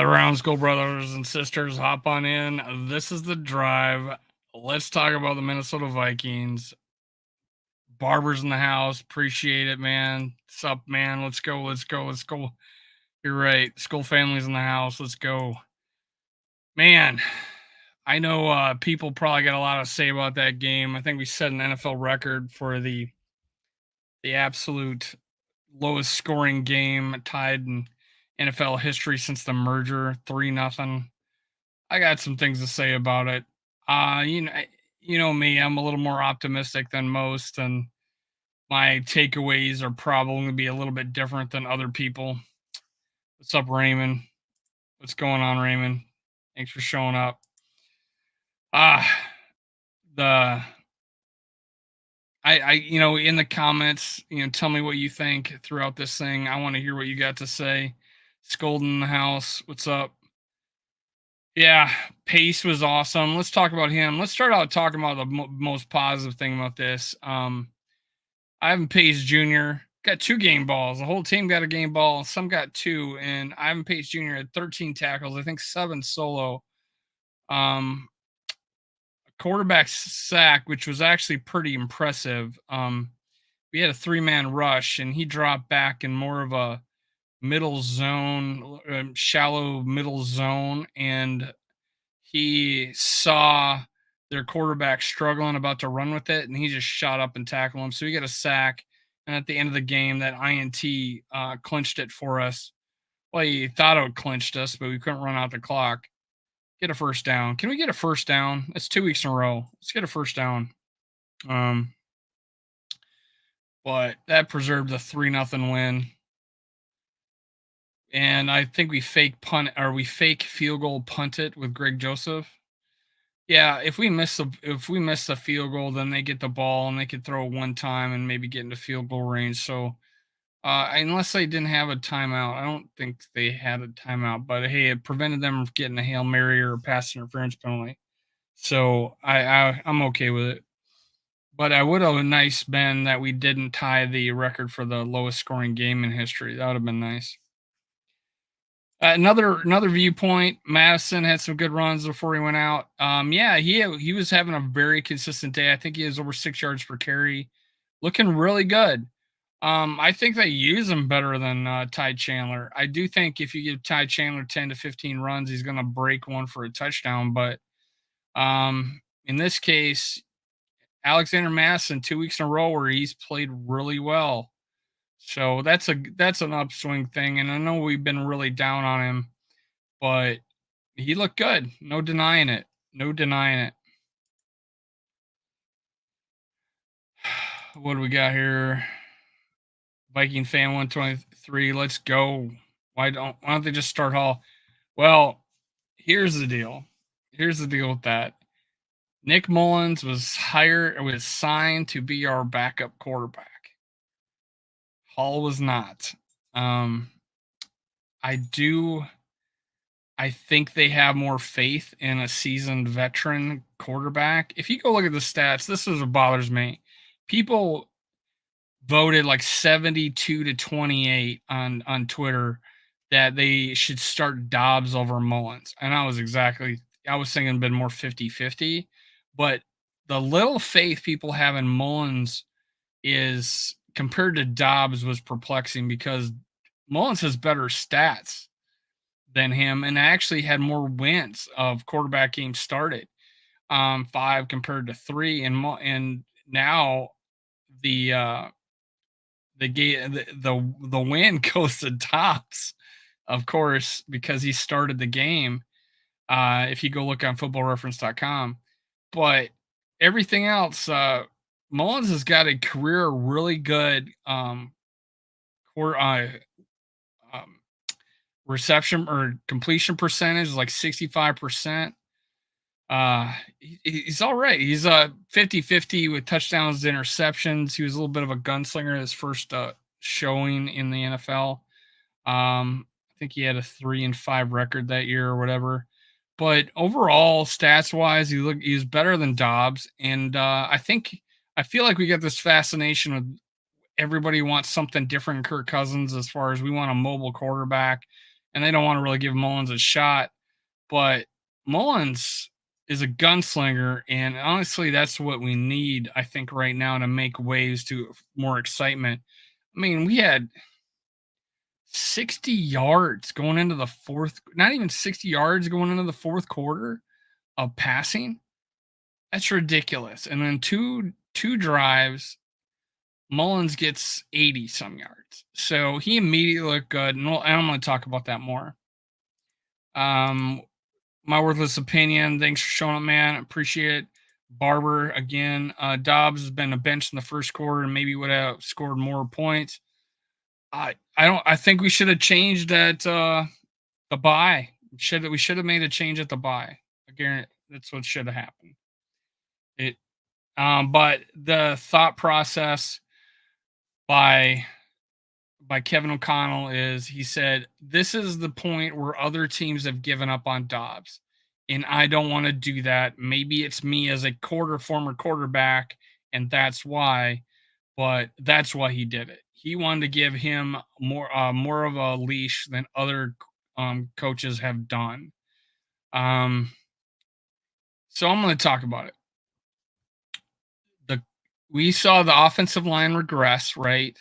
Gather around, school brothers and sisters. Hop on in. This is the drive. Let's talk about the Minnesota Vikings. Barbers in the house. Appreciate it, man. Sup, man? Let's go. Let's go. Let's go. You're right. School families in the house. Let's go, man. I know people probably got a lot to say about that game. I think we set an NFL record for the absolute lowest scoring game tied in NFL history since the merger. 3-0. I got some things to say about it. You know me, I'm a little more optimistic than most, and my takeaways are probably going to be a little bit different than other people. What's up, Raymond? What's going on, Raymond? Thanks for showing up. Ah, the in the comments, tell me what you think throughout this thing. I want to hear what you got to say. Scolding in the house. What's up? Yeah, Pace was awesome. Let's talk about him. Let's start out talking about the most positive thing about this. Ivan Pace Jr. got 2 game balls. The whole team got a game ball. Some got 2, and Ivan Pace Jr. had 13 tackles. I think 7 solo. Quarterback sack, which was actually pretty impressive. We had a 3-man rush, and he dropped back in more of a middle zone, shallow middle zone, and he saw their quarterback struggling about to run with it, and he just shot up and tackled him. So he got a sack, and at the end of the game, that INT clinched it for us. Well, he thought it clinched us, but we couldn't run out the clock. Get a first down. Can we get a first down? It's 2 weeks in a row. Let's get a first down. But that preserved a 3-0 win. And I think we fake field goal punt it with Greg Joseph. Yeah, if we miss the field goal, then they get the ball and they could throw it one time and maybe get into field goal range. So unless they didn't have a timeout, I don't think they had a timeout. But hey, it prevented them from getting a Hail Mary or a pass interference penalty. So I'm okay with it. But I would have nice been that we didn't tie the record for the lowest scoring game in history. That would have been nice. Another viewpoint. Madison had some good runs before he went out. Yeah, he was having a very consistent day. I think he has over 6 yards per carry, looking really good. I think they use him better than Ty Chandler. I do think if you give Ty Chandler 10 to 15 runs, he's going to break one for a touchdown. But in this case, Alexander Madison 2 weeks in a row where he's played really well. So that's an upswing thing, and I know we've been really down on him, but he looked good. No denying it. No denying it. What do we got here? Viking fan 123. Let's go. Why don't they just start Hall? Well, here's the deal. Here's the deal with that. Nick Mullins was signed to be our backup quarterback. Hall was not. I think they have more faith in a seasoned veteran quarterback. If you go look at the stats, this is what bothers me. People voted like 72 to 28 on Twitter that they should start Dobbs over Mullins. And I was thinking been more 50-50. But the little faith people have in Mullins is compared to Dobbs was perplexing because Mullins has better stats than him and actually had more wins of quarterback games started, 5 compared to 3, and now the win goes to Dobbs, of course, because he started the game. If you go look on footballreference.com, but everything else, Mullins has got a career really good reception or completion percentage, like 65%. He's all right. He's 50-50 with touchdowns and interceptions. He was a little bit of a gunslinger his first showing in the NFL. I think he had a 3-5 record that year or whatever. But overall, stats wise, he's better than Dobbs. And I feel like we got this fascination with everybody wants something different in Kirk Cousins as far as we want a mobile quarterback. and they don't want to really give Mullins a shot. But Mullins is a gunslinger, and honestly, that's what we need, I think, right now to make waves to more excitement. I mean, we had 60 yards going into the fourth, not even 60 yards going into the fourth quarter of passing. That's ridiculous. And then two drives, Mullins gets 80 some yards. So he immediately looked good. And I'm going to talk about that more. Um, my worthless opinion. Thanks for showing up, man. Appreciate it. Barber again. Dobbs has been a bench in the first quarter and maybe would have scored more points. I don't. I think we should have changed at the buy. We should have made a change at the buy. Again, that's what should have happened. It. But the thought process by Kevin O'Connell is he said, "This is the point where other teams have given up on Dobbs, and I don't want to do that. Maybe it's me as a former quarterback, and that's why, but that's why he did it. He wanted to give him more of a leash than other coaches have done." Um, so I'm going to talk about it. The We saw the offensive line regress, right?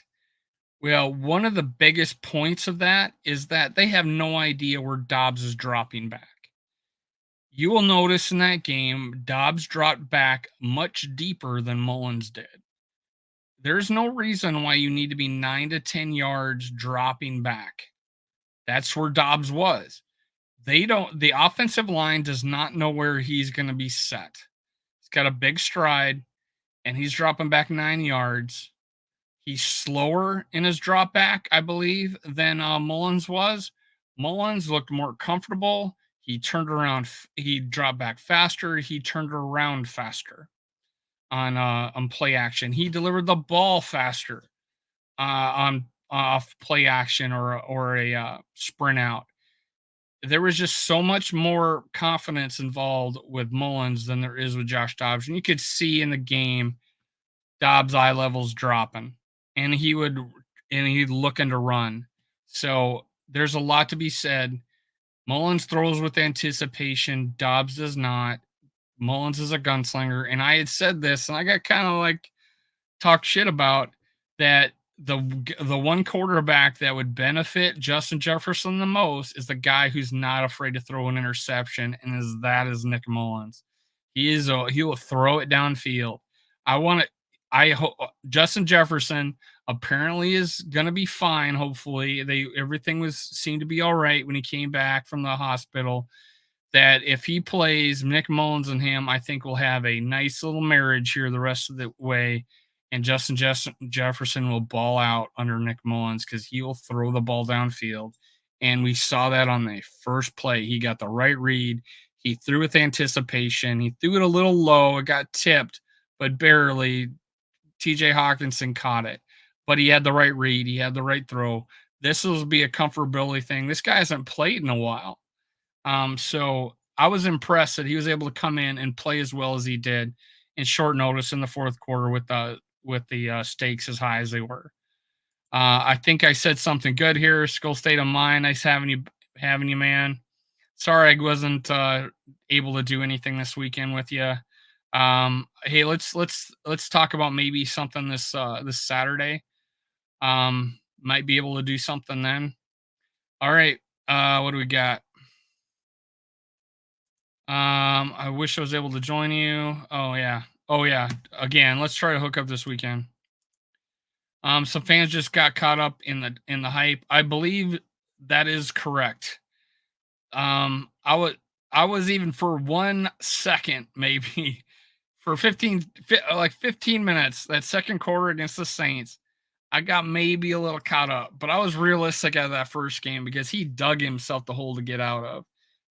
Well, one of the biggest points of that is that they have no idea where Dobbs is dropping back. You will notice in that game, Dobbs dropped back much deeper than Mullins did. There's no reason why you need to be 9 to 10 yards dropping back. That's where Dobbs was. The offensive line does not know where he's going to be set. He's got a big stride and he's dropping back 9 yards. He's slower in his drop back, I believe, than Mullins was. Mullins looked more comfortable. He turned around. He dropped back faster. He turned around faster on play action. He delivered the ball faster on off play action or a sprint out. There was just so much more confidence involved with Mullins than there is with Josh Dobbs, and you could see in the game Dobbs' eye levels dropping, and he'd looking to run. So there's a lot to be said. Mullins throws with anticipation. Dobbs does not. Mullins is a gunslinger, and I had said this, and I got kind of like talked shit about that. The one quarterback that would benefit Justin Jefferson the most is the guy who's not afraid to throw an interception, and is Nick Mullins. He will throw it downfield. I want to. I hope Justin Jefferson apparently is going to be fine. Hopefully, everything seemed to be all right when he came back from the hospital. That if he plays Nick Mullins and him, I think we'll have a nice little marriage here the rest of the way. And Justin Jefferson will ball out under Nick Mullins because he will throw the ball downfield. And we saw that on the first play. He got the right read. He threw with anticipation. He threw it a little low. It got tipped, but barely. TJ Hawkinson caught it, but he had the right read. He had the right throw. This will be a comfortability thing. This guy hasn't played in a while. So I was impressed that he was able to come in and play as well as he did in short notice in the fourth quarter with the stakes as high as they were. I think I said something good here. Skull State of Mind. Nice having you, man. Sorry I wasn't able to do anything this weekend with you. Hey, let's talk about maybe something this Saturday. Might be able to do something then. All right. What do we got? I wish I was able to join you. Oh yeah. Again, let's try to hook up this weekend. Some fans just got caught up in the hype. I believe that is correct. I was even for 1 second, maybe for 15 minutes, that second quarter against the Saints, I got maybe a little caught up, but I was realistic out of that first game because he dug himself the hole to get out of.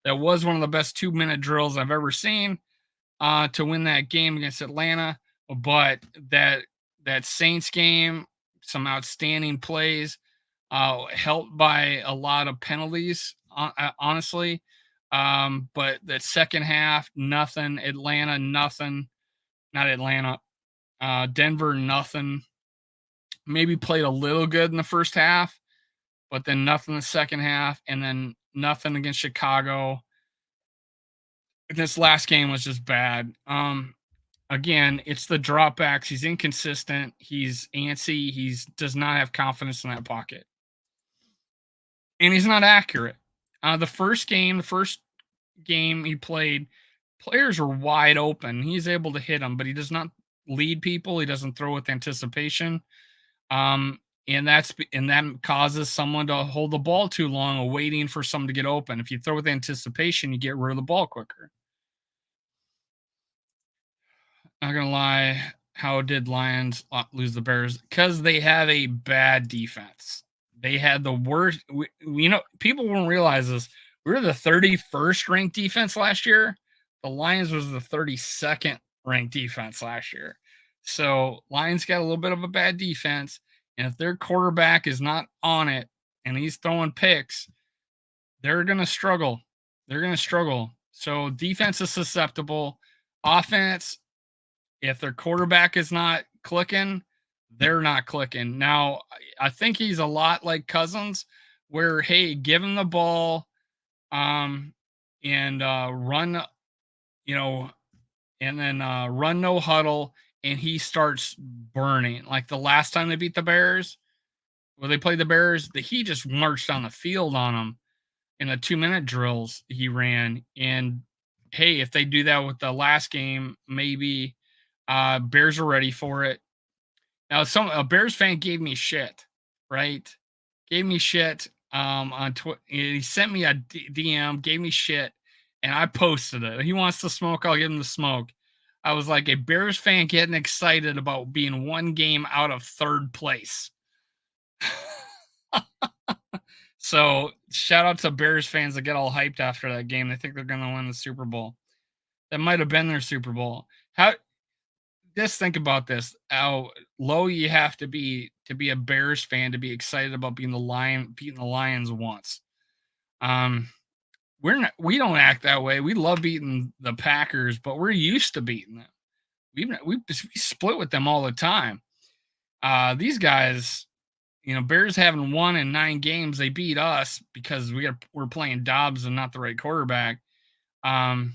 That was one of the best 2-minute drills I've ever seen to win that game against Atlanta. But that Saints game, some outstanding plays, helped by a lot of penalties, honestly. But that second half, nothing. Atlanta, nothing. Not Atlanta. Denver, nothing. Maybe played a little good in the first half, but then nothing the second half, and then nothing against Chicago. This last game was just bad. Again, it's the dropbacks. He's inconsistent. He's antsy. He's does not have confidence in that pocket, and he's not accurate. The first game he played, players are wide open. He's able to hit them, but he does not lead people. He doesn't throw with anticipation. Um, and that causes someone to hold the ball too long, waiting for someone to get open. If you throw with anticipation, you get rid of the ball quicker. Not gonna lie, how did Lions lose the Bears? Because they have a bad defense. They had the worst. People won't realize this. We were the 31st ranked defense last year. The Lions was the 32nd ranked defense last year. So Lions got a little bit of a bad defense, and if their quarterback is not on it and he's throwing picks, they're gonna struggle. They're gonna struggle. So defense is susceptible. Offense, if their quarterback is not clicking, they're not clicking. Now, I think he's a lot like Cousins, where hey, give him the ball, um, and run, you know, and then run no huddle, and he starts burning. Like the last time they beat the Bears, where they played the Bears, he just marched on the field on them in the 2-minute drills he ran. And hey, if they do that with the last game, maybe Bears are ready for it. Now, a Bears fan gave me shit, right? Gave me shit on Twitter. He sent me a DM, gave me shit, and I posted it. He wants to smoke, I'll give him the smoke. I was like a Bears fan getting excited about being one game out of third place. So shout out to Bears fans that get all hyped after that game. They think they're going to win the Super Bowl. That might have been their Super Bowl. Just think about this: how low you have to be a Bears fan to be excited about beating the Lions once. Um, we don't act that way. We love beating the Packers, but we're used to beating them. We split with them all the time. These guys, Bears haven't won in 9 games. They beat us because we're playing Dobbs and not the right quarterback. And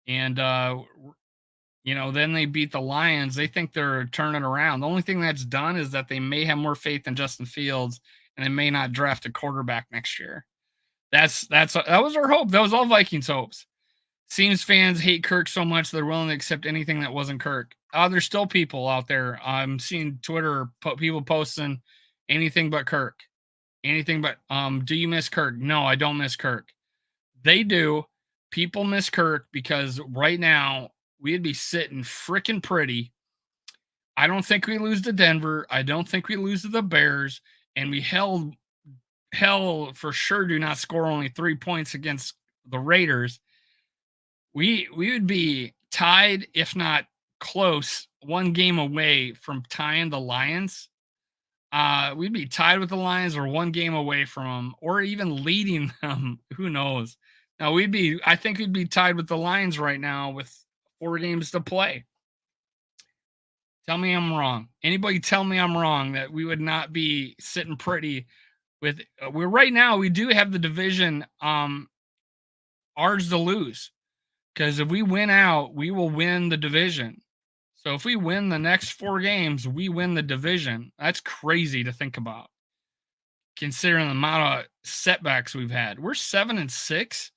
then they beat the Lions. They think they're turning around. The only thing that's done is that they may have more faith in Justin Fields, and they may not draft a quarterback next year. That was our hope. That was all Vikings hopes. Seems fans hate Kirk so much they're willing to accept anything that wasn't Kirk. There's still people out there. I'm seeing Twitter people posting anything but Kirk. Anything but do you miss Kirk? No, I don't miss Kirk. They do. People miss Kirk because right now we'd be sitting freaking pretty. I don't think we lose to Denver. I don't think we lose to the Bears. And we hell for sure do not score only 3 points against the Raiders. We would be tied, if not close, one game away from tying the Lions. We'd be tied with the Lions or one game away from them, or even leading them. Who knows? Now I think we'd be tied with the Lions right now with 4 games to play. Tell me I'm wrong. Anybody tell me I'm wrong that we would not be sitting pretty with we're right now. We do have the division ours to lose, because if we win out, we will win the division. So if we win the next 4 games, we win the division. That's crazy to think about, considering the amount of setbacks we've had. We're 7-6,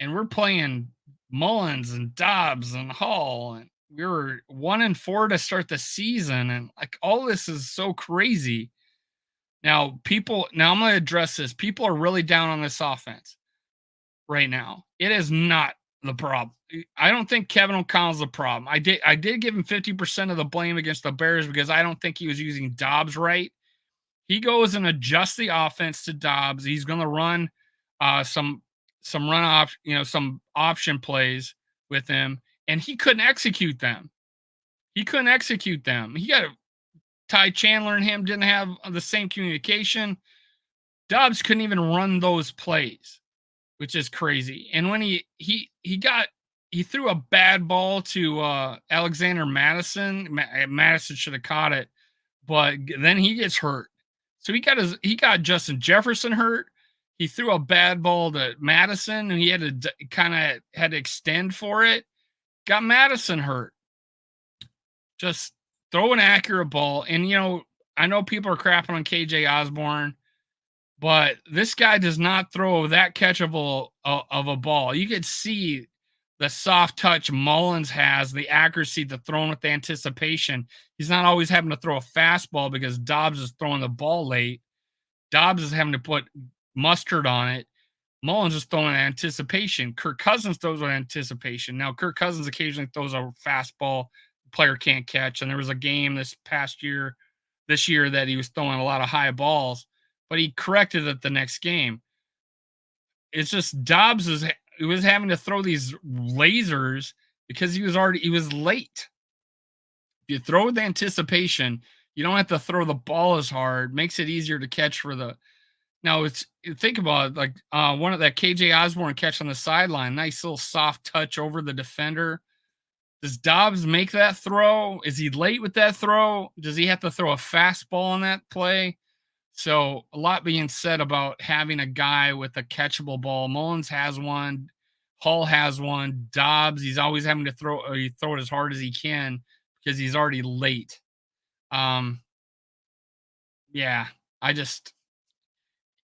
and we're playing Mullins and Dobbs and Hall, and we were 1-4 to start the season, and like all this is so crazy. Now I'm going to address this. People are really down on this offense right now. It is not the problem. I don't think Kevin O'Connell's the problem. I did give him 50% of the blame against the Bears because I don't think he was using Dobbs right. He goes and adjusts the offense to Dobbs. He's going to run some option plays with him, and he couldn't execute them. He got Ty Chandler and him didn't have the same communication. Dobbs couldn't even run those plays, which is crazy. And when he threw a bad ball to Alexander Madison. Madison should have caught it, but then he gets hurt. So he got Justin Jefferson hurt. He threw a bad ball to Madison, and he had to kind of had to extend for it. Got Madison hurt. Just throw an accurate ball. And I know people are crapping on KJ Osborne, but this guy does not throw that catchable of a ball. You could see the soft touch Mullins has, the accuracy, the throwing with the anticipation. He's not always having to throw a fastball because Dobbs is throwing the ball late. Dobbs is having to put mustard on it. Mullins is throwing anticipation. Kirk Cousins throws with anticipation. Now, Kirk Cousins occasionally throws a fastball the player can't catch. And there was a game this year that he was throwing a lot of high balls, but he corrected it the next game. It's just he was having to throw these lasers because he was late. If you throw with anticipation, you don't have to throw the ball as hard. Makes it easier to catch for the. Now think about it, like one of that KJ Osborne catch on the sideline, nice little soft touch over the defender. Does Dobbs make that throw? Is he late with that throw? Does he have to throw a fastball on that play? So a lot being said about having a guy with a catchable ball. Mullins has one. Hall has one. Dobbs, he's always having to throw it as hard as he can because he's already late. Yeah, I just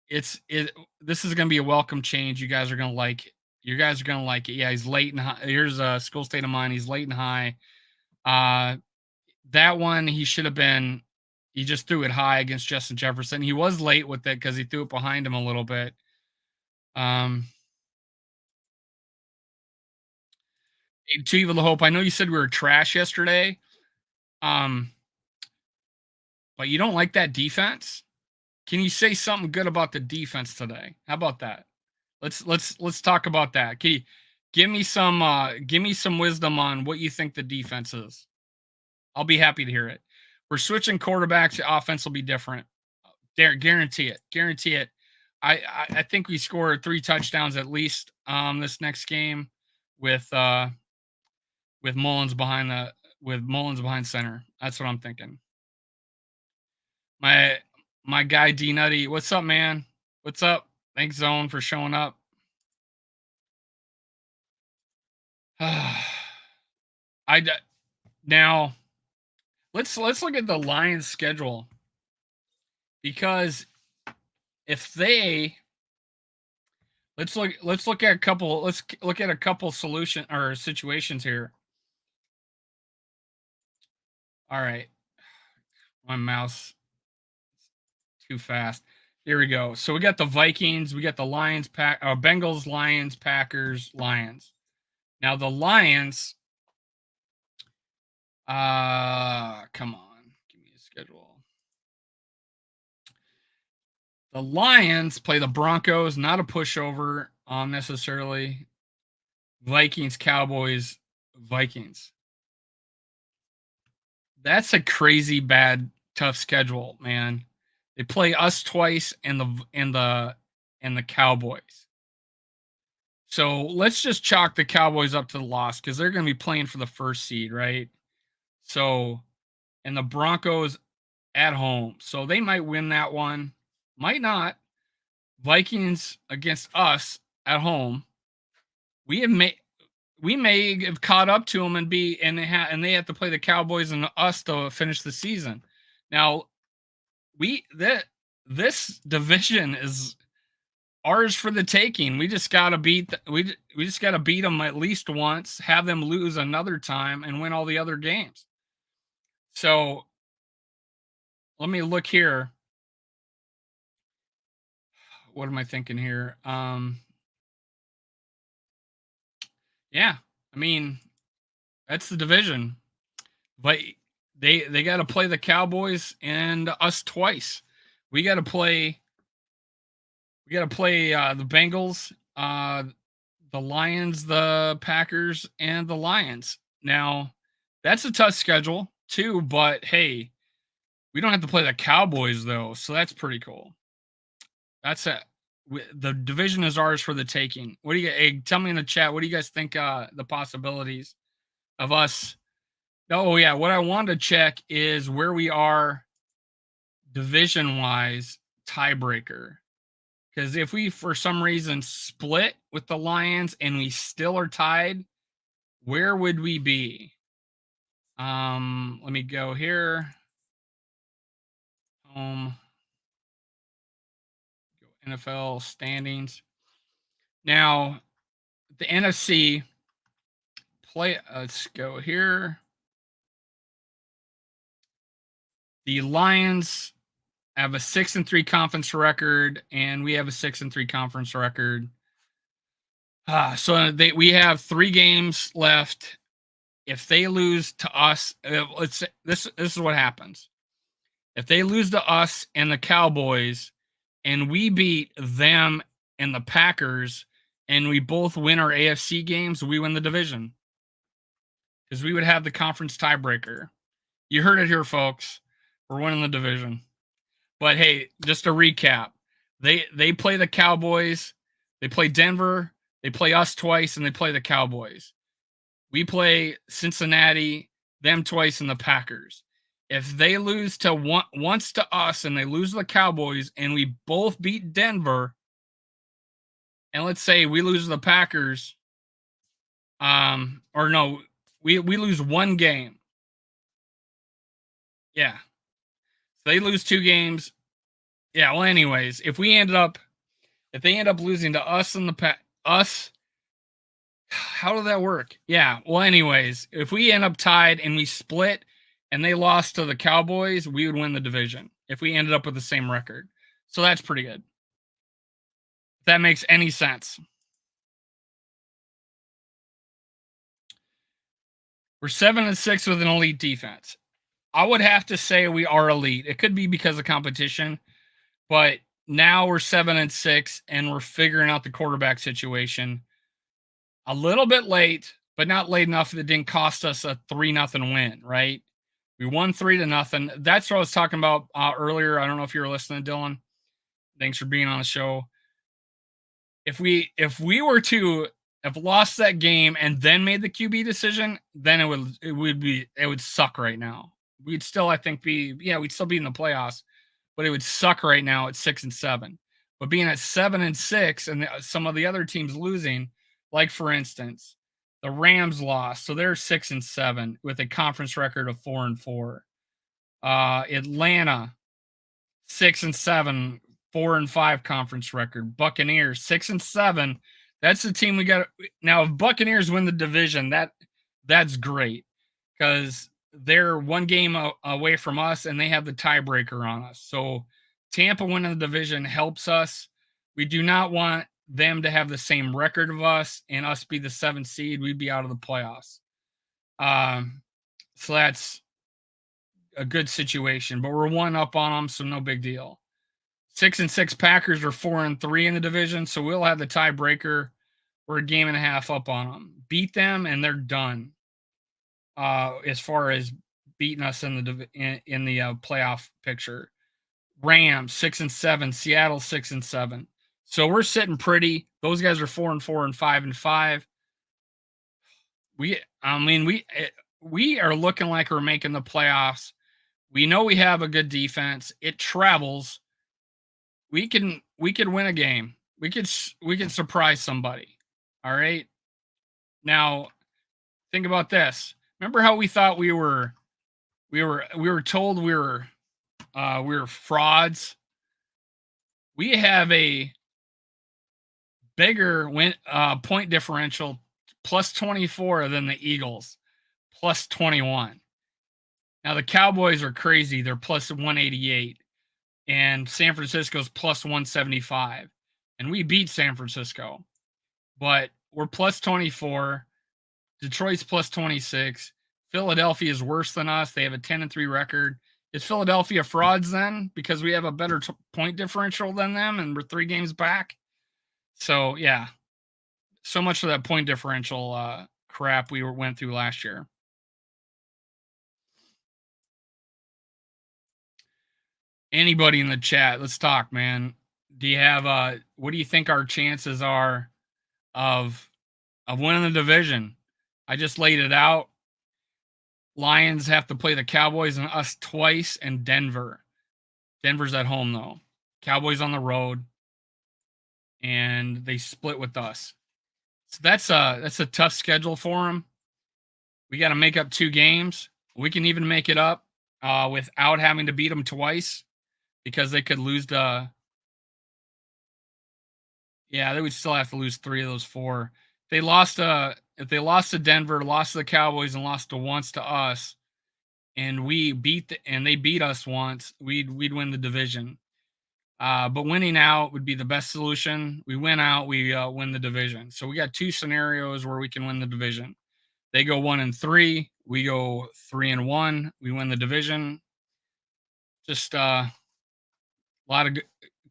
this is gonna be a welcome change. You guys are gonna like it. You guys are gonna like it. Yeah, he's late and high. Here's a school state of mind. He's late and high. That one he should have been. He just threw it high against Justin Jefferson. He was late with it because he threw it behind him a little bit. Too evil to hope. I know you said we were trash yesterday. But you don't like that defense? Can you say something good about the defense today? How about that? Let's talk about that. Can you give me some wisdom on what you think the defense is? I'll be happy to hear it. We're switching quarterbacks. The offense will be different. Guarantee it. Guarantee it. I think we score 3 touchdowns at least this next game with Mullins behind center. That's what I'm thinking. My guy D Nutty, what's up, man? What's up? Thanks, Zone, for showing up. Now let's look at the Lions' schedule, because if they let's look at a couple solution or situations here. All right, my mouse too fast. Here we go. So we got the Vikings, we got the Lions, Bengals, Lions, Packers, Lions. Now the Lions, come on, give me a schedule. The Lions play the Broncos, not a pushover necessarily. Vikings, Cowboys, Vikings. That's a crazy bad, tough schedule, man. They play us twice and the Cowboys. So let's just chalk the Cowboys up to the loss because they're going to be playing for the first seed, right? So, and the Broncos at home. So they might win that one, might not. Vikings against us at home. We may have caught up to them and they have to play the Cowboys and us to finish the season. Now, this division is ours for the taking. We just got to beat them at least once, have them lose another time, and win all the other games. So let me look here. What am I thinking here? Yeah, I mean, that's the division, but they got to play the Cowboys and us twice. We got to play the Bengals, the Lions, the Packers, and the Lions. Now, that's a tough schedule too, but hey, we don't have to play the Cowboys though, so that's pretty cool. That's it. The division is ours for the taking. What do you? Hey, tell me in the chat. What do you guys think? The possibilities of us. Oh yeah, what I wanted to check is where we are division-wise tiebreaker. Because if we, for some reason, split with the Lions and we still are tied, where would we be? Let me go here. NFL standings. Now, the NFC play. Let's go here. The Lions have a 6-3 conference record, and we have a 6-3 conference record. So we have 3 games left. If they lose to us, this is what happens. If they lose to us and the Cowboys, and we beat them and the Packers, and we both win our AFC games, we win the division. Because we would have the conference tiebreaker. You heard it here, folks. We're winning the division. But hey, just to recap, they play the Cowboys, they play Denver, they play us twice, and they play the Cowboys. We play Cincinnati, them twice, and the Packers. If they lose to once to us and they lose to the Cowboys and we both beat Denver, and let's say we lose to the Packers, or no, we lose one game. Yeah. So they lose 2 games. Yeah, well, anyways, if they end up losing to us and us, how did that work? Yeah, well, anyways, if we end up tied and we split and they lost to the Cowboys, we would win the division if we ended up with the same record. So that's pretty good. If that makes any sense. We're 7-6 with an elite defense. I would have to say we are elite. It could be because of competition, but now we're 7-6 and we're figuring out the quarterback situation. A little bit late, but not late enough that it didn't cost us a 3-0 win, right? We won 3-0. That's what I was talking about earlier. I don't know if you were listening, Dylan. Thanks for being on the show. If we were to have lost that game and then made the QB decision, then it would suck right now. We'd still, I think, we'd still be in the playoffs, but it would suck right now at 6-7. But being at 7-6 and some of the other teams losing, like for instance, the Rams lost, so they're 6-7 with a conference record of 4-4. Atlanta 6-7, 4-5 conference record. Buccaneers 6-7. That's the team we got now. If Buccaneers win the division, that's great because they're 1 game away from us and they have the tiebreaker on us. So Tampa winning the division helps us. We do not want them to have the same record of us and us be the 7th seed. We'd be out of the playoffs. So that's a good situation, but we're 1 up on them, so no big deal. 6-6 Packers are 4-3 in the division, so we'll have the tiebreaker. We're a game and a half up on them. Beat them, and they're done. As far as beating us in the playoff picture. Rams 6-7, Seattle 6-7. So we're sitting pretty. Those guys are 4-4 and 5-5. We are looking like we're making the playoffs. We know we have a good defense. It travels. We could win a game. We could surprise somebody. All right. Now, think about this. Remember how we thought we were told we were frauds? We have a bigger point differential, plus 24, than the Eagles, plus 21. Now the Cowboys are crazy. They're plus 188. And San Francisco's plus 175. And we beat San Francisco. But we're plus 24. Detroit's plus 26. Philadelphia is worse than us. They have a 10-3 record. Is Philadelphia frauds then? Because we have a better point differential than them and we're 3 games back? So, yeah. So much for that point differential crap we went through last year. Anybody in the chat, let's talk, man. Do you have what do you think our chances are of winning the division? I just laid it out. Lions have to play the Cowboys and us twice, and Denver. Denver's at home though. Cowboys on the road, and they split with us. So that's a tough schedule for them. We got to make up 2 games. We can even make it up without having to beat them twice because they could lose the. Yeah, they would still have to lose 3 of those 4. If they lost to Denver, lost to the Cowboys, and lost to once to us, and they beat us once, we'd win the division. But winning out would be the best solution. We win out, we win the division. So we got 2 scenarios where we can win the division. They go 1-3, we go 3-1, we win the division. Just lot of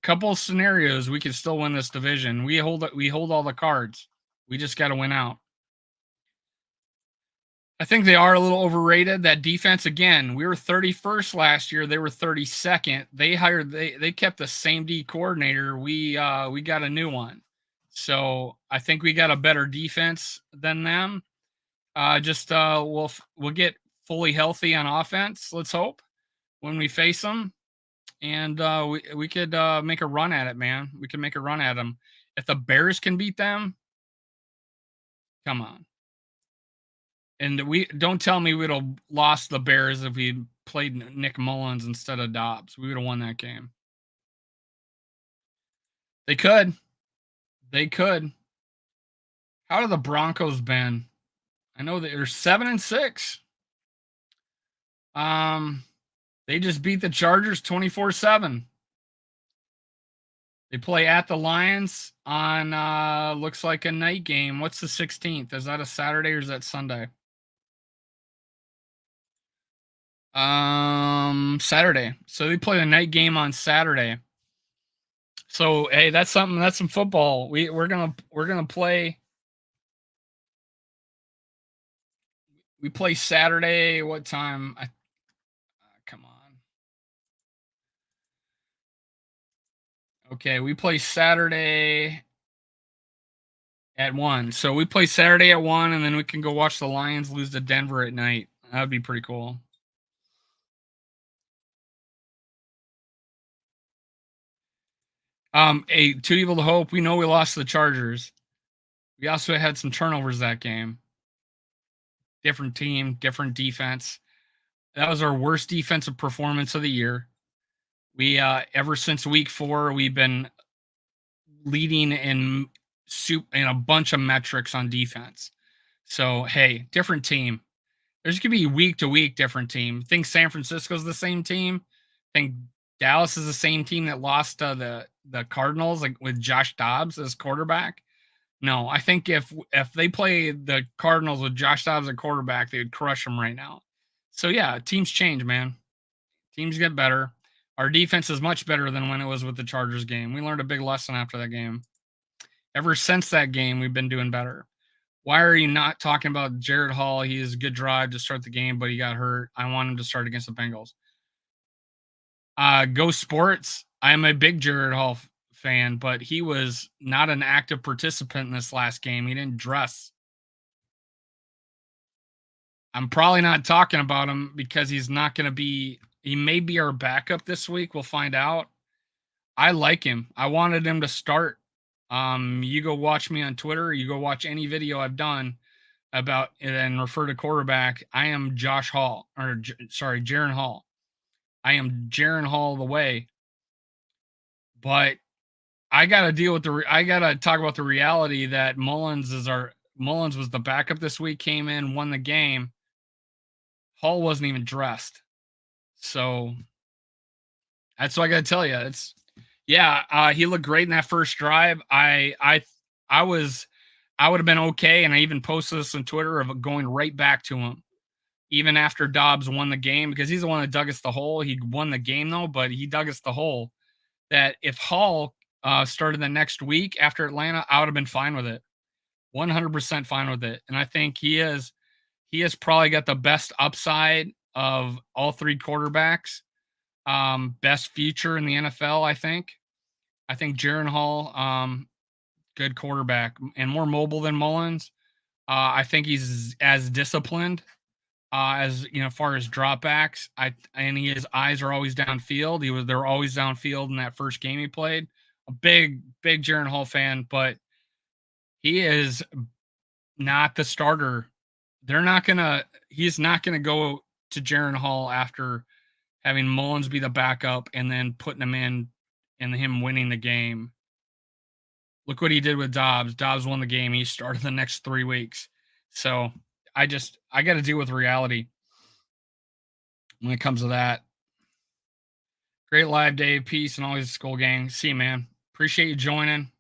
couple of scenarios we could still win this division. We hold all the cards. We just got to win out. I think they are a little overrated. That defense again, we were 31st last year, they were 32nd. They kept the same D coordinator. We got a new one. So, I think we got a better defense than them. We'll get fully healthy on offense, let's hope, when we face them. And we could make a run at it, man. We can make a run at them. If the Bears can beat them, come on. And we don't tell me we'd have lost the Bears if we played Nick Mullins instead of Dobbs. We would have won that game. They could. They could. How do the Broncos been? I know they're 7-6. They just beat the Chargers 24-7. They play at the Lions on looks like a night game. What's the 16th? Is that a Saturday or is that Sunday? Saturday. So they play a night game on Saturday. So hey, that's something. That's some football. We're gonna play. We play Saturday. What time? Come on. Okay, we play Saturday at 1. So we play Saturday at 1, and then we can go watch the Lions lose to Denver at night. That would be pretty cool. Too evil to hope. We know we lost to the Chargers. We also had some turnovers that game. Different team, different defense. That was our worst defensive performance of the year. We ever since week 4, we've been leading in a bunch of metrics on defense. So hey, different team. There's gonna be week to week different team. Think San Francisco's the same team. Think Dallas is the same team that lost the Cardinals, like with Josh Dobbs as quarterback. No, I think if they play the Cardinals with Josh Dobbs at quarterback, they would crush them right now. So yeah, teams change, man. Teams get better. Our defense is much better than when it was with the Chargers game. We learned a big lesson after that game. Ever since that game, we've been doing better. Why are you not talking about Jared Hall? He is a good drive to start the game, but he got hurt. I want him to start against the Bengals. Go Sports. I am a big Jared Hall fan, but he was not an active participant in this last game. He didn't dress. I'm probably not talking about him because he's not going to be. He may be our backup this week. We'll find out. I like him. I wanted him to start. You go watch me on Twitter. You go watch any video I've done about it and refer to quarterback. I am Josh Hall, or sorry, Jaron Hall. I am Jaron Hall the way. But I got to deal with I got to talk about the reality that Mullins was the backup this week, came in, won the game. Hall wasn't even dressed. So that's what I got to tell you. He looked great in that first drive. I would have been okay, and I even posted this on Twitter of going right back to him, even after Dobbs won the game, because he's the one that dug us the hole. He won the game though, but he dug us the hole. That if Hall started the next week after Atlanta, I would have been fine with it, 100% fine with it. And I think he has probably got the best upside of all 3 quarterbacks. Best future in the NFL, I think. I think Jaron Hall, good quarterback and more mobile than Mullins. I think he's as disciplined. as far as dropbacks. His eyes are always downfield. They're always downfield in that first game he played. A big Jaren Hall fan, but he is not the starter. He's not gonna go to Jaren Hall after having Mullins be the backup and then putting him in and him winning the game. Look what he did with Dobbs. Dobbs won the game. He started the next 3 weeks. So I got to deal with reality when it comes to that. Great live, Dave. Peace and always Skull Gang. See you, man. Appreciate you joining.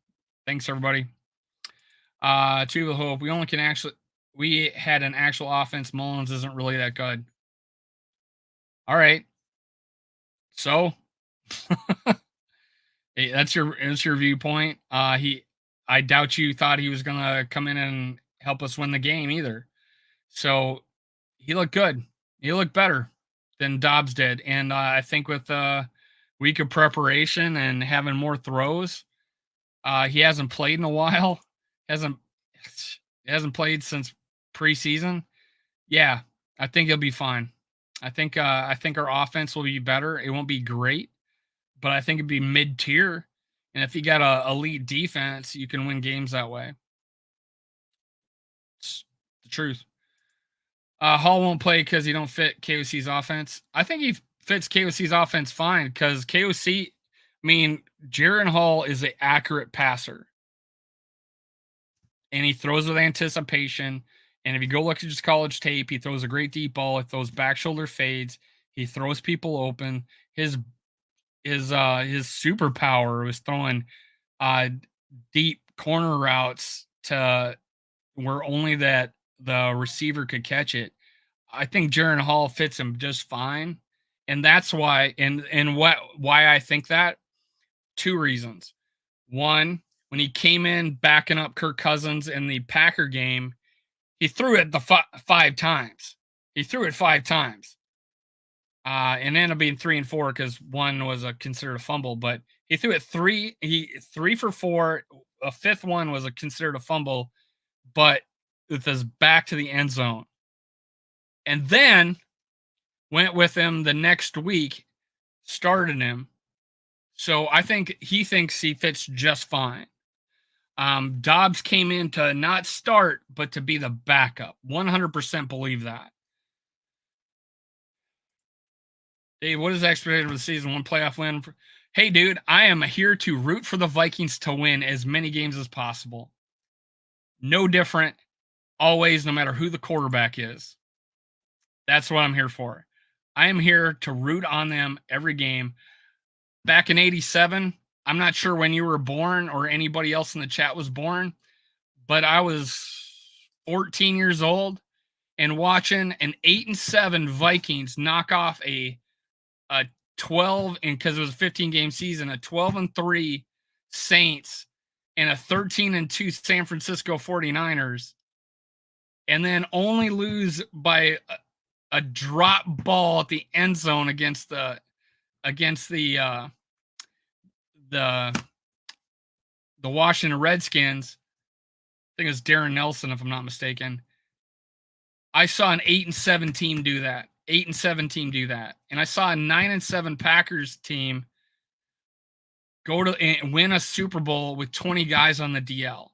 Thanks, everybody. To the hope. We had an actual offense. Mullins isn't really that good. All right. So hey, that's your viewpoint. I doubt you thought he was gonna come in and help us win the game either. So he looked good. He looked better than Dobbs did, and I think with a week of preparation and having more throws, he hasn't played in a while. hasn't played since preseason. Yeah, I think he'll be fine. I think our offense will be better. It won't be great, but I think it'd be mid tier. And if you got a elite defense, you can win games that way. It's the truth. Hall won't play because he don't fit KOC's offense. I think he fits KOC's offense fine because KOC, Jaren Hall is an accurate passer. And he throws with anticipation. And if you go look at his college tape, he throws a great deep ball. He throws back shoulder fades. He throws people open. His superpower was throwing deep corner routes to where only that the receiver could catch it. I think Jaren Hall fits him just fine. And that's why why I think that. 2 reasons. One, when he came in backing up Kirk Cousins in the Packer game, he threw it 5 times. He threw it 5 times. And ended up being 3 and 4 because one was considered a fumble, but he threw it 3 for 4. A 5th one was considered a fumble, but with his back to the end zone. And then went with him the next week, started him. So I think he thinks he fits just fine. Dobbs came in to not start, but to be the backup. 100% believe that. Dave, what is the expectation of the season? 1 playoff win? Hey, dude, I am here to root for the Vikings to win as many games as possible. No different, always, no matter who the quarterback is. That's what I'm here for. I am here to root on them every game. Back in 87, I'm not sure when you were born or anybody else in the chat was born, but I was 14 years old and watching an 8-7 Vikings knock off a 12, and because it was a 15-game season, a 12-3 Saints and a 13-2 San Francisco 49ers, and then only lose by a drop ball at the end zone against the Washington Redskins. I think it was Darren Nelson, if I'm not mistaken. I saw an 8-7 team do that. 8-7 team do that. And I saw a 9-7 Packers team go to and win a Super Bowl with 20 guys on the DL.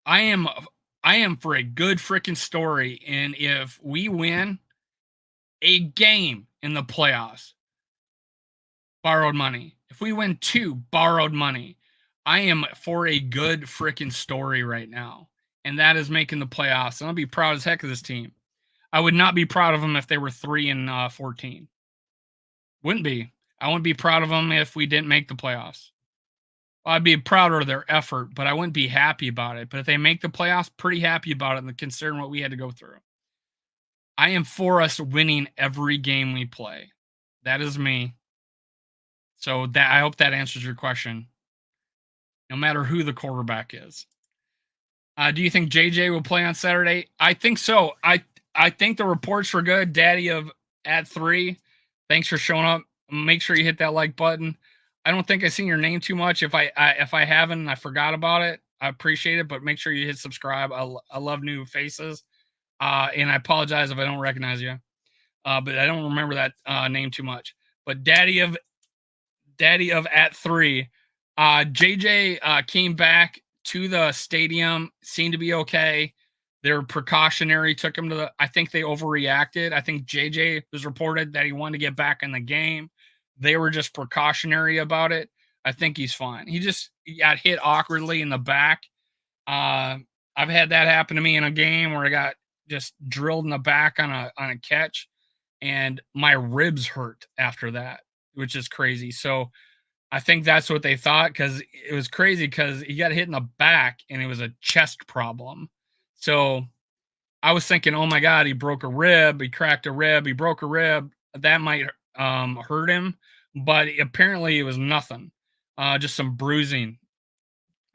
I am for a good freaking story. And if we win a game in the playoffs, borrowed money. If we win 2, borrowed money. I am for a good freaking story right now. And that is making the playoffs. And I'll be proud as heck of this team. I would not be proud of them if they were 3-14. Wouldn't be. I wouldn't be proud of them if we didn't make the playoffs. Well, I'd be prouder of their effort, but I wouldn't be happy about it. But if they make the playoffs, pretty happy about it, considering what we had to go through. I am for us winning every game we play. That is me. So I hope that answers your question. No matter who the quarterback is. Do you think JJ will play on Saturday? I think so. I think the reports were good. Daddy of at 3. Thanks for showing up. Make sure you hit that like button. I don't think I've seen your name too much. If I haven't, I forgot about it. I appreciate it, but make sure you hit subscribe. I love new faces. And I apologize if I don't recognize you, but I don't remember that name too much. But Daddy of at 3. JJ came back to the stadium, seemed to be okay. They're precautionary, took him to the. I think they overreacted. I think JJ was reported that he wanted to get back in the game. They were just precautionary about it. I think he's fine. He got hit awkwardly in the back. Uh, I've had that happen to me in a game where I got just drilled in the back on a catch, and my ribs hurt after that, which is crazy. So I think that's what they thought because it was crazy because he got hit in the back and it was a chest problem. So I was thinking, oh my God, he broke a rib, he cracked a rib, he broke a rib. That might hurt him, but apparently it was nothing. Just some bruising,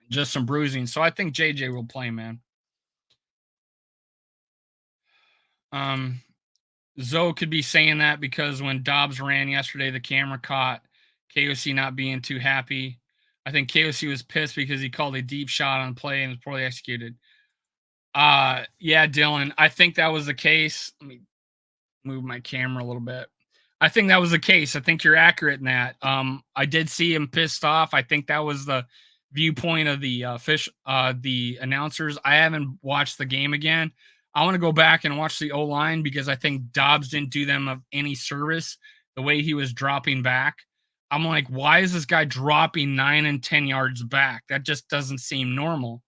just some bruising. So I think JJ will play, man. Um, Zoe could be saying that because when Dobbs ran yesterday, the camera caught KOC not being too happy. I think KOC was pissed because he called a deep shot on play and was poorly executed. Yeah, Dylan, I think that was the case. Let me move my camera a little bit. I think that was the case. I think you're accurate in that. I did see him pissed off. I think that was the viewpoint of the announcers. I haven't watched the game again. I want to go back and watch the O line because I think Dobbs didn't do them of any service the way he was dropping back. I'm like, why is this guy dropping 9 and 10 yards back? That just doesn't seem normal.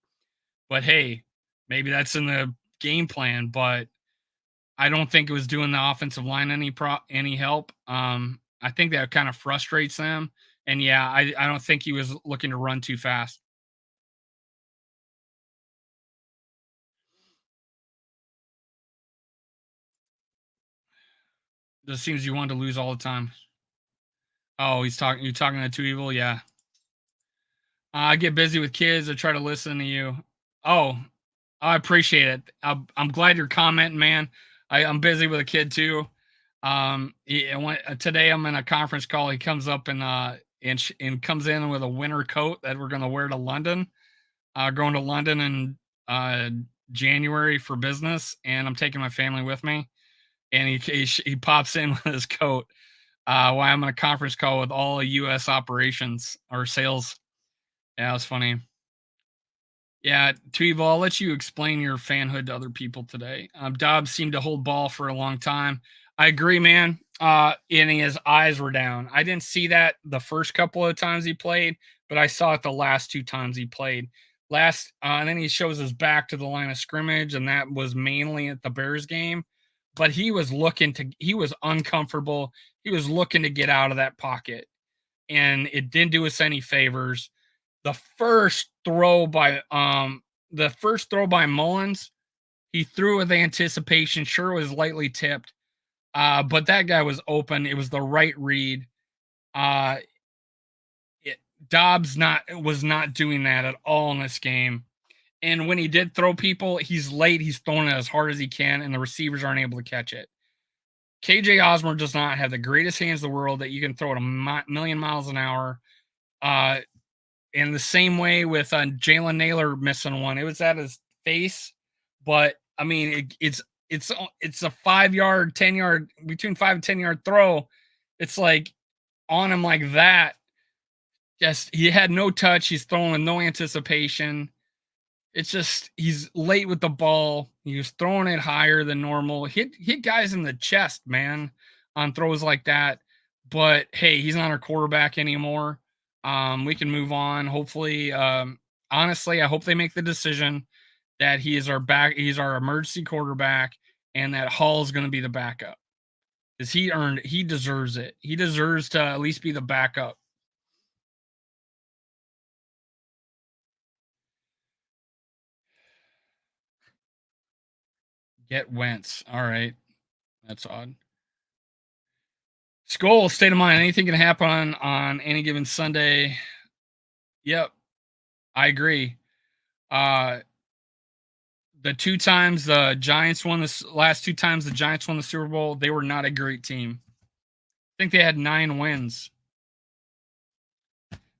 But hey, maybe that's in the game plan. But I don't think it was doing the offensive line any help. I think that kind of frustrates them. And yeah, I don't think he was looking to run too fast. It seems you want to lose all the time. Oh, he's talking. You talking to Two Evil? Yeah. I get busy with kids. I try to listen to you. Oh, I appreciate it. I'm glad you're commenting, man. I'm busy with a kid too. Today I'm in a conference call. He comes up and comes in with a winter coat that we're gonna wear to London. Going to London in uh, January for business, and I'm taking my family with me. And he pops in with his coat while I'm in a conference call with all U.S. operations or sales. Yeah, it was funny. Yeah, Tuivo, I'll let you explain your fanhood to other people today. Dobbs seemed to hold ball for a long time. I agree, man. And his eyes were down. I didn't see that the first couple of times he played, but I saw it the last 2 times he played. And then he shows his back to the line of scrimmage, and that was mainly at the Bears game. But he was uncomfortable. He was looking to get out of that pocket, and it didn't do us any favors. The first throw by Mullins, he threw with anticipation. Sure, it was lightly tipped, but that guy was open. It was the right read. Uh, it, Dobbs not was not doing that at all in this game. And when he did throw people, he's late. He's throwing it as hard as he can, and the receivers aren't able to catch it. KJ Osborne does not have the greatest hands in the world that you can throw at a million miles an hour. Uh, in the same way with Jalen Naylor missing one, it was at his face, but I mean it's a 5 yard, 10 yard, between 5 and 10 yard throw. It's like on him like that. Just he had no touch. He's throwing with no anticipation. It's just he's late with the ball. He was throwing it higher than normal. Hit guys in the chest, man, on throws like that. But hey, he's not our quarterback anymore. We can move on. Hopefully, honestly, I hope they make the decision that he's our emergency quarterback, and that Hall is going to be the backup. Because he deserves it. He deserves to at least be the backup. Get Wentz. All right. That's odd. Skull, state of mind. Anything can happen on any given Sunday. Yep, I agree. Uh, the 2 times the Giants won this last 2 times the Giants won the Super Bowl, they were not a great team. I think they had 9 wins.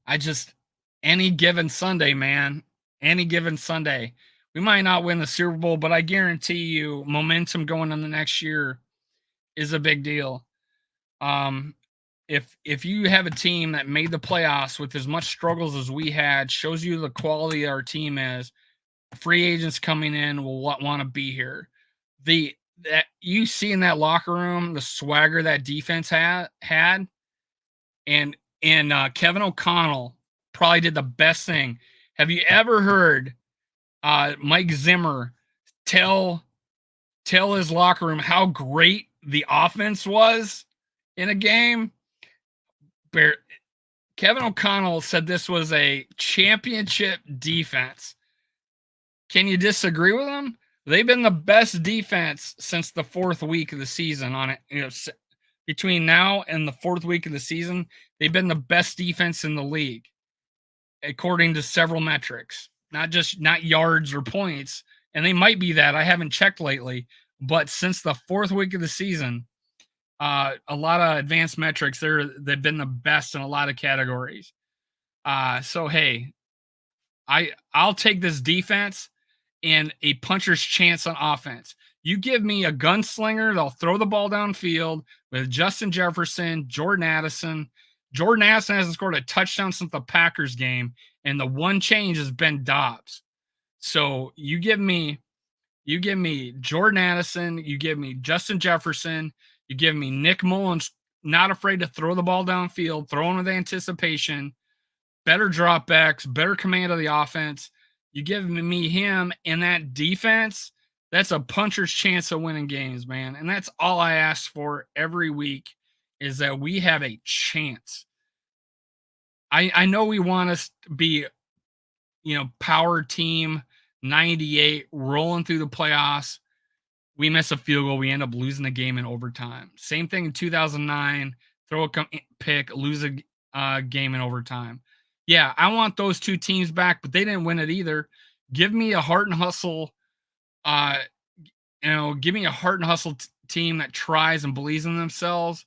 I just any given Sunday, man. Any given Sunday. We might not win the Super Bowl, but I guarantee you momentum going in the next year is a big deal. Um, if you have a team that made the playoffs with as much struggles as we had, shows you the quality our team is. Free agents coming in will want to be here. The that you see in that locker room, the swagger that defense had, and Kevin O'Connell probably did the best thing. Have you ever heard Mike Zimmer tell tell his locker room how great the offense was in a game? Bear, Kevin O'Connell said this was a championship defense. Can you disagree with him? They've been the best defense since the fourth week of the season. On it, between now and the fourth week of the season, they've been the best defense in the league, according to several metrics. Not yards or points, and they might be that. I haven't checked lately, but since the fourth week of the season, a lot of advanced metrics. They've been the best in a lot of categories. So hey, I'll take this defense and a puncher's chance on offense. You give me a gunslinger, they'll throw the ball downfield with Justin Jefferson, Jordan Addison. Jordan Addison hasn't scored a touchdown since the Packers game, and the one change has been Dobbs. So you give me Jordan Addison, you give me Justin Jefferson, you give me Nick Mullins, not afraid to throw the ball downfield, throwing with anticipation, better dropbacks, better command of the offense. You give me him and that defense, that's a puncher's chance of winning games, man. And that's all I ask for every week is that we have a chance. I know we want us to be, power team 98 rolling through the playoffs. We miss a field goal, we end up losing the game in overtime. Same thing in 2009, throw a pick, lose a game in overtime. Yeah, I want those two teams back, but they didn't win it either. Give me a heart and hustle, uh, give me a heart and hustle team that tries and believes in themselves.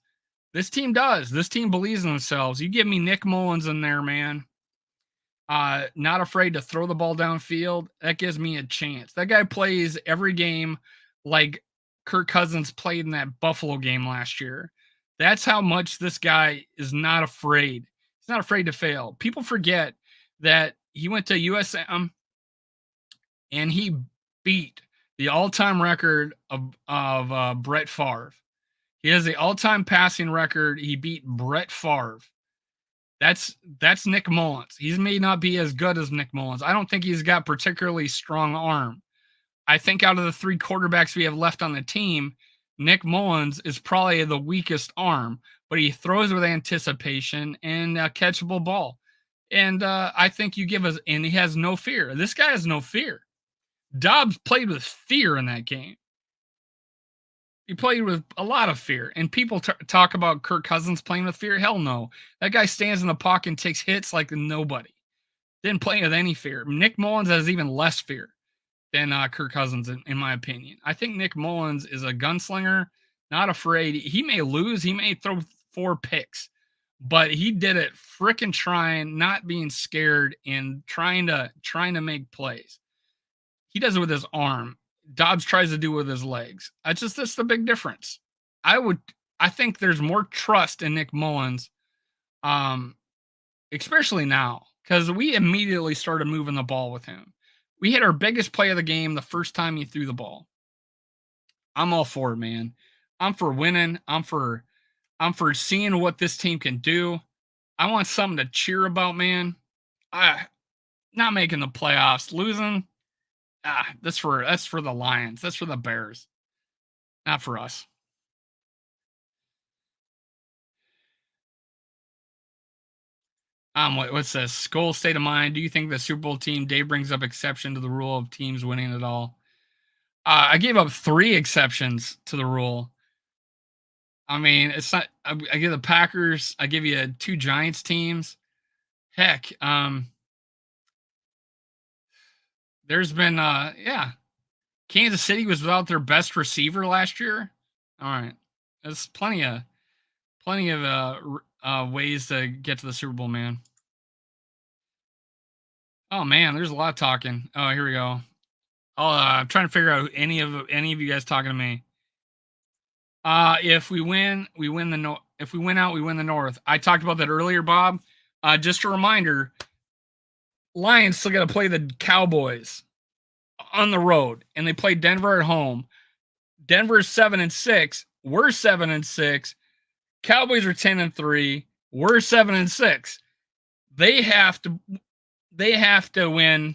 This team does. This team believes in themselves. You give me Nick Mullins in there, man. Not afraid to throw the ball downfield. That gives me a chance. That guy plays every game like Kirk Cousins played in that Buffalo game last year. That's how much this guy is not afraid. He's not afraid to fail. People forget that he went to USM and he beat the all-time record of Brett Favre. He has the all-time passing record. He beat Brett Favre. That's Nick Mullins. He may not be as good as Nick Mullins. I don't think he's got particularly strong arm. I think out of the three quarterbacks we have left on the team, Nick Mullins is probably the weakest arm, but he throws with anticipation and a catchable ball. And I think you give us, and he has no fear. This guy has no fear. Dobbs played with fear in that game. He played with a lot of fear. And people talk about Kirk Cousins playing with fear. Hell no. That guy stands in the pocket and takes hits like nobody. Didn't play with any fear. Nick Mullins has even less fear than Kirk Cousins, in my opinion. I think Nick Mullins is a gunslinger, not afraid. He may lose. He may throw 4 picks, but he did it freaking trying, not being scared, and trying to make plays. He does it with his arm. Dobbs tries to do it with his legs. That's the big difference. I think there's more trust in Nick Mullins, especially now, because we immediately started moving the ball with him. We hit our biggest play of the game the first time he threw the ball. I'm all for it, man. I'm for winning. I'm for seeing what this team can do. I want something to cheer about, man. Not making the playoffs, losing. That's for the Lions. That's for the Bears. Not for us. What's this? Skull state of mind. Do you think the Super Bowl team Dave brings up exception to the rule of teams winning it all? I gave up 3 exceptions to the rule. I mean, it's not. I give the Packers. I give you 2 Giants teams. Heck, there's been yeah, Kansas City was without their best receiver last year. All right, there's plenty of ways to get to the Super Bowl, man. Oh man, there's a lot of talking. Oh, here we go. I'm trying to figure out any of you guys talking to me. If we win, we win the North. If we win out, we win the North. I talked about that earlier, Bob. Just a reminder: Lions still got to play the Cowboys on the road, and they play Denver at home. Denver's 7-6. We're 7-6. Cowboys are 10-3. We're 7-6. They have to. They have to win.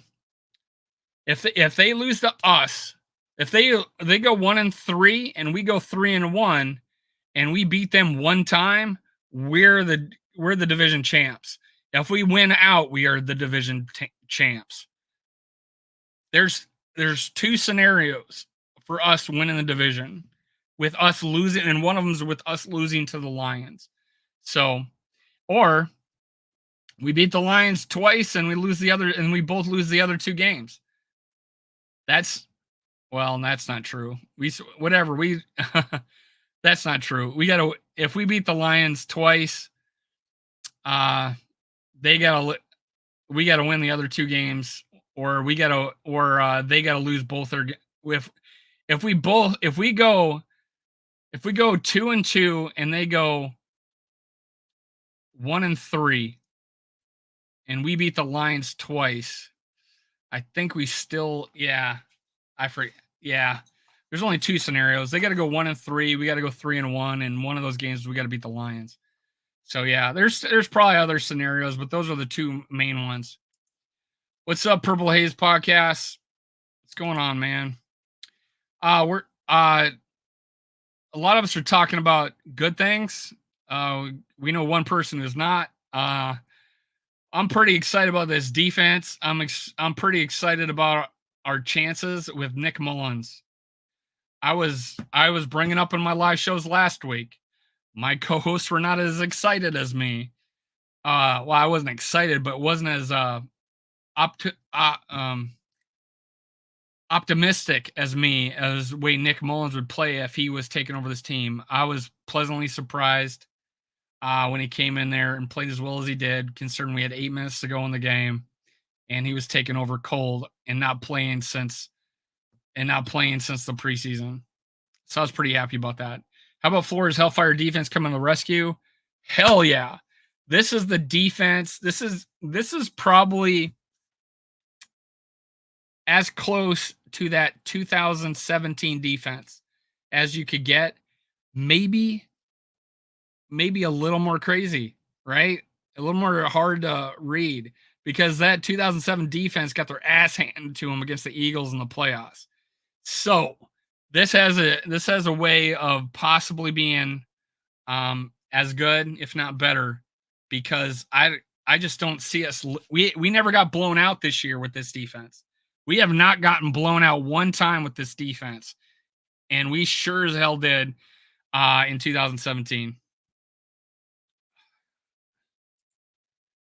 If they lose to us, if they go 1-3 and we go 3-1, and we beat them one time, we're the division champs. If we win out, we are the division champs. There's two scenarios for us winning the division, with us losing, and one of them is with us losing to the Lions. So, or we beat the Lions twice and we lose the other, and we both lose the other two games. That's not true. That's not true. If we beat the Lions twice, we gotta win the other two games, or they gotta lose both their. If we go 2-2 and they go 1-3, and we beat the Lions twice, I think we still I forget. Yeah, there's only two scenarios. They got to go 1-3. We got to go 3-1, and one of those games we got to beat the Lions. So yeah, there's probably other scenarios, but those are the two main ones. What's up, Purple Haze Podcast? What's going on, man? We're a lot of us are talking about good things. We know one person who's not. I'm pretty excited about this defense. I'm pretty excited about our chances with Nick Mullins. I was bringing up in my live shows last week. My co-hosts were not as excited as me. I wasn't excited, but wasn't as optimistic as me as the way Nick Mullins would play if he was taking over this team. I was pleasantly surprised when he came in there and played as well as he did, considering we had 8 minutes to go in the game, and he was taking over cold and not playing since the preseason. So I was pretty happy about that. How about Florida's Hellfire defense coming to the rescue? Hell yeah. This is the defense. This is probably as close to that 2017 defense as you could get. Maybe a little more crazy, right? A little more hard to read, because that 2007 defense got their ass handed to them against the Eagles in the playoffs. So this has a way of possibly being as good, if not better, because I just don't see us. We never got blown out this year with this defense. We have not gotten blown out one time with this defense, and we sure as hell did in 2017.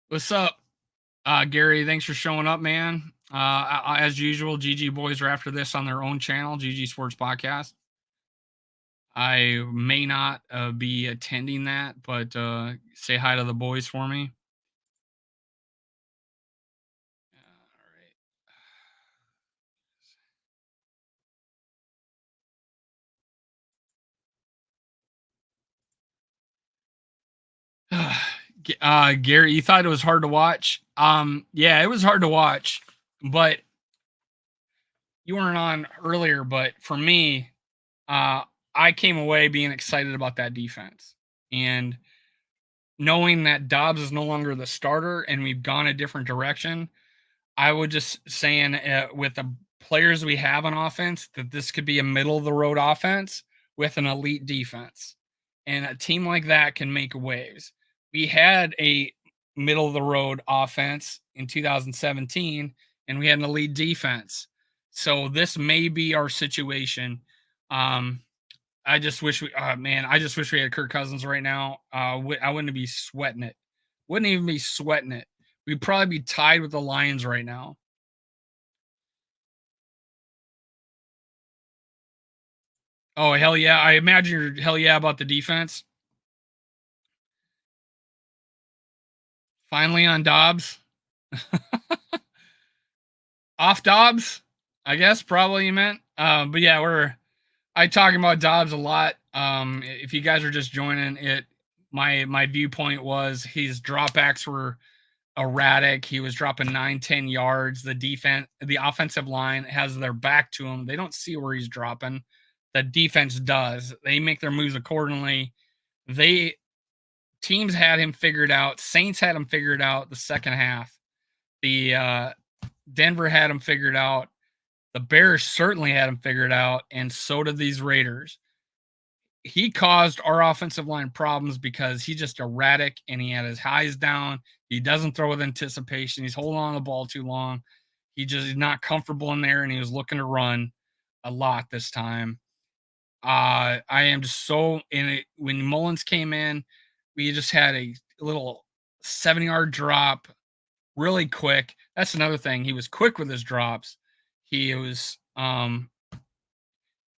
What's up, Gary? Thanks for showing up, man. As usual, GG boys are after this on their own channel, GG Sports Podcast. I may not be attending that, but say hi to the boys for me. All right. Gary, you thought it was hard to watch? Yeah, it was hard to watch, but you weren't on earlier. But for me, I came away being excited about that defense, and knowing that Dobbs is no longer the starter and we've gone a different direction. I would just saying with the players we have on offense, that this could be a middle of the road offense with an elite defense, and a team like that can make waves. We had a middle of the road offense in 2017, and we had an elite defense. So this may be our situation. I just wish I just wish we had Kirk Cousins right now. I wouldn't be sweating it. Wouldn't even be sweating it. We'd probably be tied with the Lions right now. Oh, hell yeah. I imagine you're hell yeah about the defense. Finally on Dobbs. Off Dobbs. I guess probably you meant. But yeah, I talking about Dobbs a lot. If you guys are just joining it, my viewpoint was his dropbacks were erratic. He was dropping 9, 10 yards. The offensive line has their back to him. They don't see where he's dropping. The defense does. They make their moves accordingly. They Teams had him figured out. Saints had him figured out the second half. The Denver had him figured out. The Bears certainly had him figured out, and so did these Raiders. He caused our offensive line problems because he's just erratic and he had his highs down. He doesn't throw with anticipation. He's holding on to the ball too long. He just is not comfortable in there, and he was looking to run a lot this time. I am just so in it. When Mullins came in, we just had a little 7-yard drop really quick. That's another thing. He was quick with his drops. He was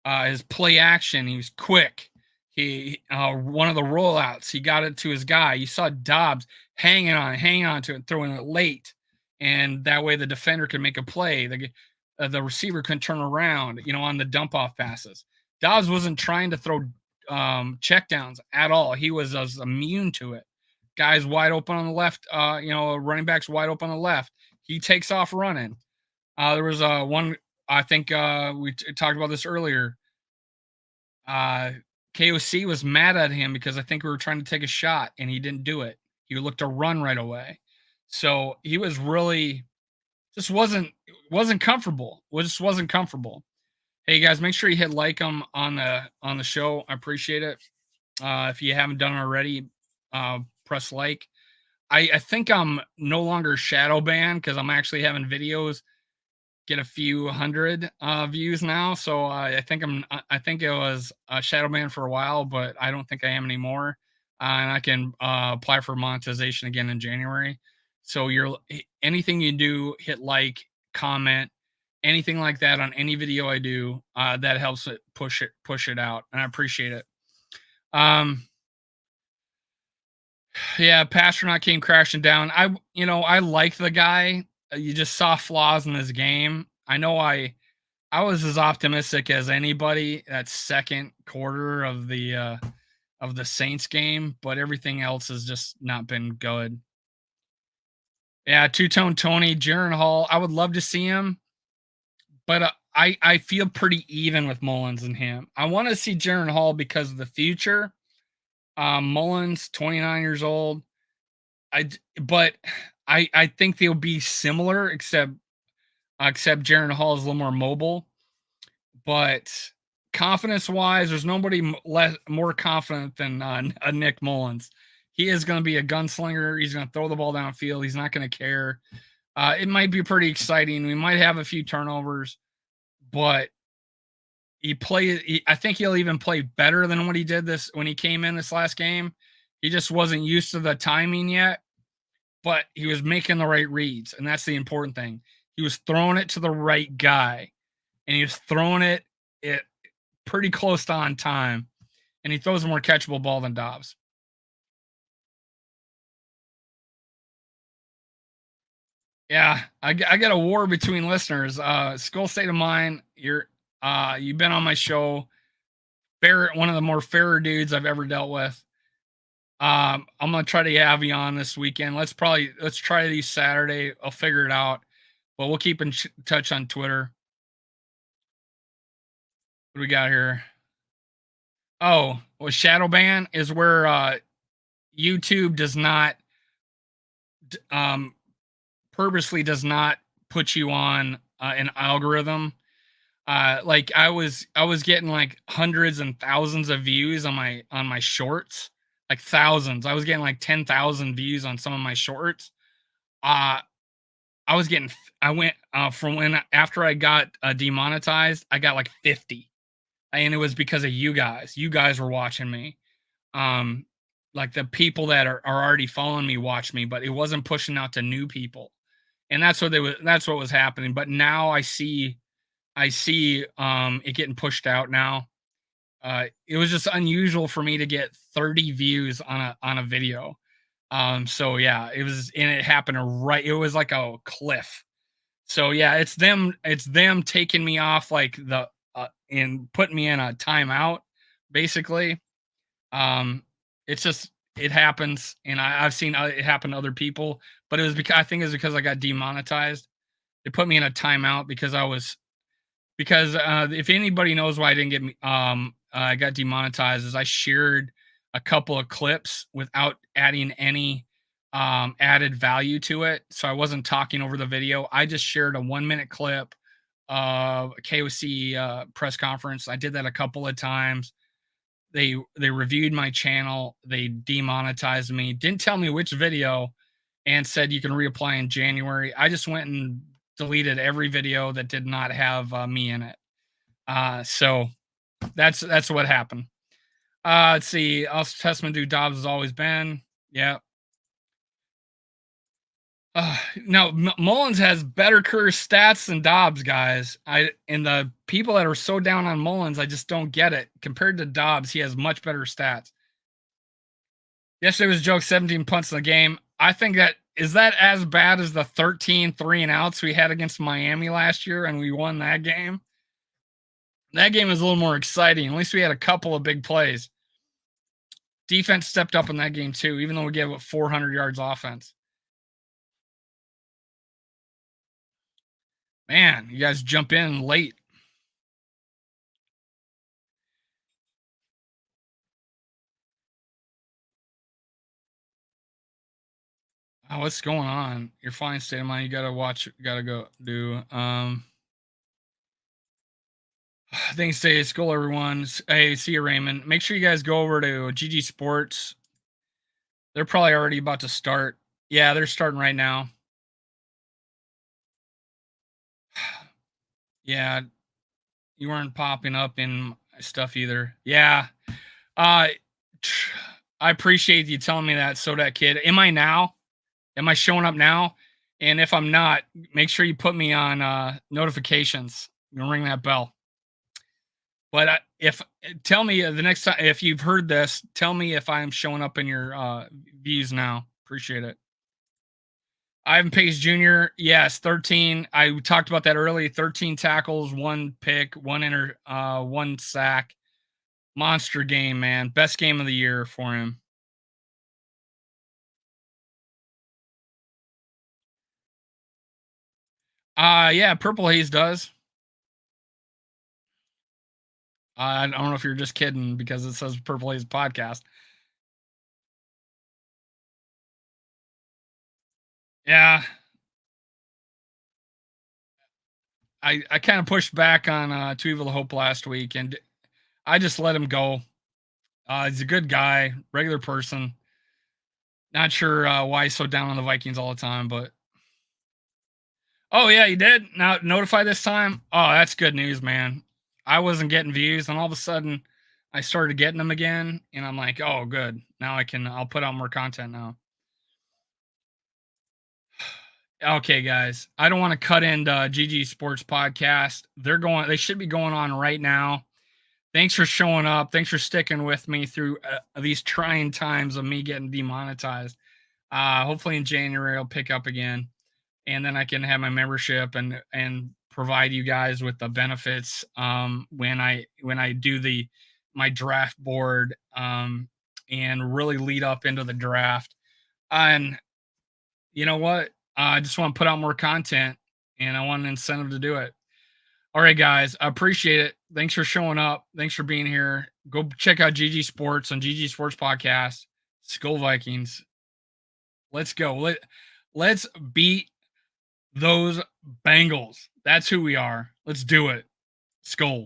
his play action. He was quick. He One of the rollouts, he got it to his guy. You saw Dobbs hanging on to it, throwing it late, and that way the defender could make a play. The receiver couldn't turn around, on the dump off passes. Dobbs wasn't trying to throw checkdowns at all. He was immune to it. Guys wide open on the left, running backs wide open on the left. He takes off running. There was one, I think we talked about this earlier. KOC was mad at him because I think we were trying to take a shot and he didn't do it. He looked to run right away. So he was really just wasn't comfortable. Just wasn't comfortable. Hey guys, make sure you hit like on the show. I appreciate it. If you haven't done it already, press like. I think I'm no longer shadow banned because I'm actually having videos get a few hundred views now. So I think it was shadow banned for a while, but I don't think I am anymore. And I can apply for monetization again in January. So anything you do, hit like, comment, anything like that on any video I do, that helps it push it out, and I appreciate it. Yeah, Pasternak came crashing down. I like the guy. You just saw flaws in his game. I know I was as optimistic as anybody that second quarter of the Saints game, but everything else has just not been good. Yeah, two-tone Tony, Jaren Hall. I would love to see him, but I feel pretty even with Mullins and him. I want to see Jaren Hall because of the future. Mullins, 29 years old. But I think they'll be similar, except Jaren Hall is a little more mobile. But confidence-wise, there's nobody more confident than Nick Mullins. He is going to be a gunslinger. He's going to throw the ball downfield. He's not going to care. It might be pretty exciting. We might have a few turnovers, but I think he'll even play better than what he did when he came in this last game. He just wasn't used to the timing yet, but he was making the right reads, and that's the important thing. He was throwing it to the right guy, and he was throwing it pretty close to on time, and he throws a more catchable ball than Dobbs. Yeah, I got a war between listeners. Skull State of Mind, you've been on my show. One of the more fairer dudes I've ever dealt with. I'm gonna try to have you on this weekend. Let's try these Saturday. I'll figure it out, but we'll keep in touch on Twitter. What do we got here? Oh, well, shadow ban is where YouTube does not purposely does not put you on an algorithm. Like I was getting like hundreds and thousands of views on my shorts, like thousands. I was getting like 10,000 views on some of my shorts. I went from after I got demonetized, I got like 50, and it was because of you guys. You guys were watching me. Like the people that are already following me watch me, but it wasn't pushing out to new people, and that's what was happening. But now I see it getting pushed out now. It was just unusual for me to get 30 views on a video. So yeah, it happened right. It was like a cliff. So yeah, it's them taking me off like the and putting me in a timeout, basically. Um, it's just it happens, and I've seen it happen to other people, but it was because I think it's because I got demonetized. They put me in a timeout because if anybody knows why I didn't get me I got demonetized is I shared a couple of clips without adding any added value to it. So I wasn't talking over the video. I just shared a 1 minute clip of a KOC press conference. I did that a couple of times. They reviewed my channel, they demonetized me, didn't tell me which video, and said you can reapply in January. I just went and deleted every video that did not have me in it. So that's what happened. Let's see. Also, Testament to Dobbs has always been. Yeah. No, Mullins has better career stats than Dobbs, guys. And the people that are so down on Mullins, I just don't get it. Compared to Dobbs, he has much better stats. Yesterday was a joke, 17 punts in the game. I think that as bad as the 13 and outs we had against Miami last year and we won that game. That game was a little more exciting. At least we had a couple of big plays. Defense stepped up in that game too, even though we gave up 400 yards offense. Man, you guys jump in late. Oh, what's going on? You're fine, state of mind. You gotta watch. Gotta go do. Thanks, stay at school, everyone. Hey, see you, Raymond. Make sure you guys go over to GG Sports. They're probably already about to start. Yeah, they're starting right now. Yeah, you weren't popping up in stuff either. Yeah. Uh I appreciate you telling me that, so that kid. Am I now? Am I showing up now? And if I'm not, make sure you put me on notifications. You ring that bell. But if tell me the next time if you've heard this, tell me if I'm showing up in your views now. Appreciate it. Ivan Pace Jr. Yes, 13. I talked about that earlier. 13 tackles, one pick, one sack. Monster game, man. Best game of the year for him. Yeah, Purple Haze does. I don't know if you're just kidding because it says Purple Haze podcast. Yeah, I kind of pushed back on Too Evil to Hope last week, and I just let him go. He's a good guy, regular person. Not sure why he's so down on the Vikings all the time, but oh yeah, you did. Now notify this time. Oh, that's good news, man. I wasn't getting views, and all of a sudden, I started getting them again, and I'm like, oh, good. Now I'll put out more content now. Okay, guys, I don't want to cut into GG Sports Podcast. They should be going on right now. Thanks for showing up. Thanks for sticking with me through these trying times of me getting demonetized. Hopefully in January I'll pick up again, and then I can have my membership and provide you guys with the benefits when I do my draft board and really lead up into the draft. And you know what? I just want to put out more content, and I want an incentive to do it. All right, guys, I appreciate it. Thanks for showing up. Thanks for being here. Go check out GG Sports on GG Sports Podcast. Skull Vikings. Let's go. Let's beat those Bengals. That's who we are. Let's do it. Skull.